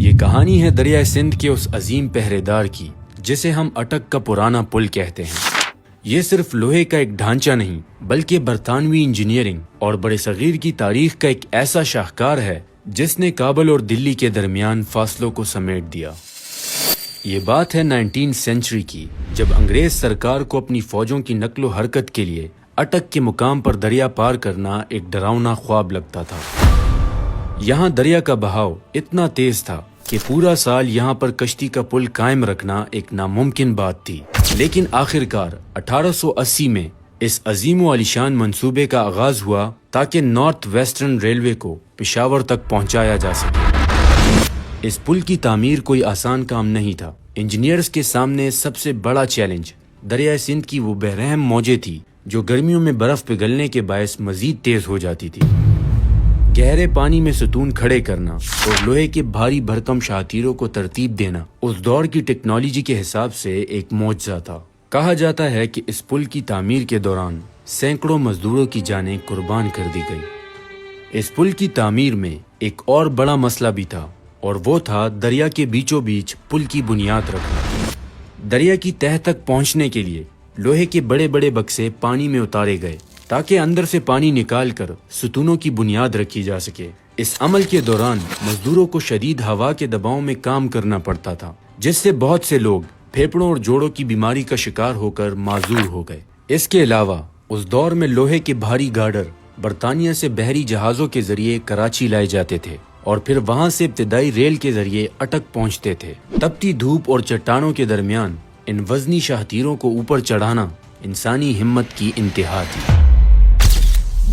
یہ کہانی ہے دریائے سندھ کے اس عظیم پہرے دار کی جسے ہم اٹک کا پرانا پل کہتے ہیں۔ یہ صرف لوہے کا ایک ڈھانچہ نہیں بلکہ برطانوی انجینئرنگ اور بڑے صغیر کی تاریخ کا ایک ایسا شاہکار ہے جس نے کابل اور دلی کے درمیان فاصلوں کو سمیٹ دیا۔ یہ بات ہے 19 سینچری کی، جب انگریز سرکار کو اپنی فوجوں کی نقل و حرکت کے لیے اٹک کے مقام پر دریا پار کرنا ایک ڈراؤنا خواب لگتا تھا۔ یہاں دریا کا بہاؤ اتنا تیز تھا کہ پورا سال یہاں پر کشتی کا پل قائم رکھنا ایک ناممکن بات تھی، لیکن آخرکار 1880 میں اس عظیم و عالیشان منصوبے کا آغاز ہوا تاکہ نارتھ ویسٹرن ریلوے کو پشاور تک پہنچایا جا سکے۔ اس پل کی تعمیر کوئی آسان کام نہیں تھا۔ انجینئرز کے سامنے سب سے بڑا چیلنج دریائے سندھ کی وہ بحرحم موجیں تھی جو گرمیوں میں برف پگھلنے کے باعث مزید تیز ہو جاتی تھی۔ گہرے پانی میں ستون کھڑے کرنا اور لوہے کے بھاری بھرکم شاہ تیروں کو ترتیب دینا اس دور کی ٹیکنالوجی کے حساب سے ایک معجزہ تھا۔ کہا جاتا ہے کہ اس پل کی تعمیر کے دوران سینکڑوں مزدوروں کی جانیں قربان کر دی گئی۔ اس پل کی تعمیر میں ایک اور بڑا مسئلہ بھی تھا اور وہ تھا دریا کے بیچوں بیچ پل کی بنیاد رکھنا۔ دریا کی تہہ تک پہنچنے کے لیے لوہے کے بڑے بڑے بکسے پانی میں اتارے گئے تاکہ اندر سے پانی نکال کر ستونوں کی بنیاد رکھی جا سکے۔ اس عمل کے دوران مزدوروں کو شدید ہوا کے دباؤ میں کام کرنا پڑتا تھا، جس سے بہت سے لوگ پھیپھڑوں اور جوڑوں کی بیماری کا شکار ہو کر معذور ہو گئے۔ اس کے علاوہ اس دور میں لوہے کے بھاری گارڈر برطانیہ سے بحری جہازوں کے ذریعے کراچی لائے جاتے تھے اور پھر وہاں سے ابتدائی ریل کے ذریعے اٹک پہنچتے تھے۔ تپتی دھوپ اور چٹانوں کے درمیان ان وزنی شاہ تیروں کو اوپر چڑھانا انسانی ہمت کی انتہا تھی۔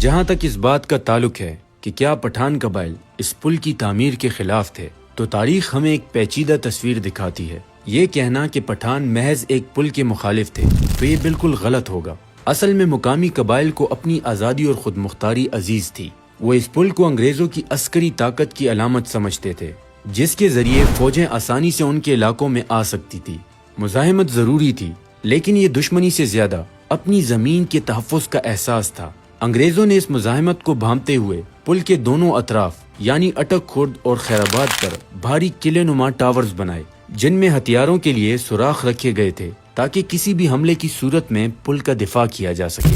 جہاں تک اس بات کا تعلق ہے کہ کیا پٹھان قبائل اس پل کی تعمیر کے خلاف تھے، تو تاریخ ہمیں ایک پیچیدہ تصویر دکھاتی ہے۔ یہ کہنا کہ پٹھان محض ایک پل کے مخالف تھے تو یہ بالکل غلط ہوگا۔ اصل میں مقامی قبائل کو اپنی آزادی اور خود مختاری عزیز تھی۔ وہ اس پل کو انگریزوں کی عسکری طاقت کی علامت سمجھتے تھے جس کے ذریعے فوجیں آسانی سے ان کے علاقوں میں آ سکتی تھی۔ مزاحمت ضروری تھی، لیکن یہ دشمنی سے زیادہ اپنی زمین کے تحفظ کا احساس تھا۔ انگریزوں نے اس مزاحمت کو بھانپتے ہوئے پل کے دونوں اطراف یعنی اٹک خرد اور خیر آباد پر بھاری قلعے نما ٹاورز بنائے جن میں ہتھیاروں کے لیے سوراخ رکھے گئے تھے تاکہ کسی بھی حملے کی صورت میں پل کا دفاع کیا جا سکے۔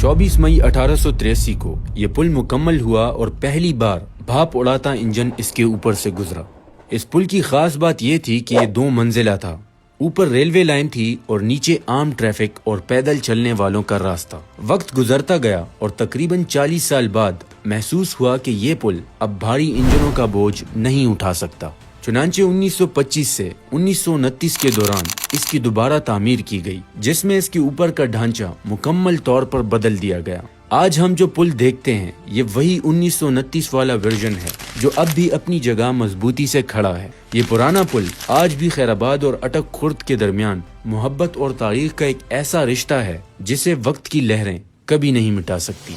24 مئی 1883 کو یہ پل مکمل ہوا اور پہلی بار بھاپ اڑاتا انجن اس کے اوپر سے گزرا۔ اس پل کی خاص بات یہ تھی کہ یہ 2 منزلہ تھا۔ اوپر ریلوے لائن تھی اور نیچے عام ٹریفک اور پیدل چلنے والوں کا راستہ۔ وقت گزرتا گیا اور تقریباً 40 سال بعد محسوس ہوا کہ یہ پل اب بھاری انجنوں کا بوجھ نہیں اٹھا سکتا۔ چنانچہ 1925 سے 1929 کے دوران اس کی دوبارہ تعمیر کی گئی، جس میں اس کے اوپر کا ڈھانچہ مکمل طور پر بدل دیا گیا۔ آج ہم جو پل دیکھتے ہیں یہ وہی 1929 والا ورژن ہے جو اب بھی اپنی جگہ مضبوطی سے کھڑا ہے۔ یہ پرانا پل آج بھی خیر آباد اور اٹک خرد کے درمیان محبت اور تاریخ کا ایک ایسا رشتہ ہے جسے وقت کی لہریں کبھی نہیں مٹا سکتی۔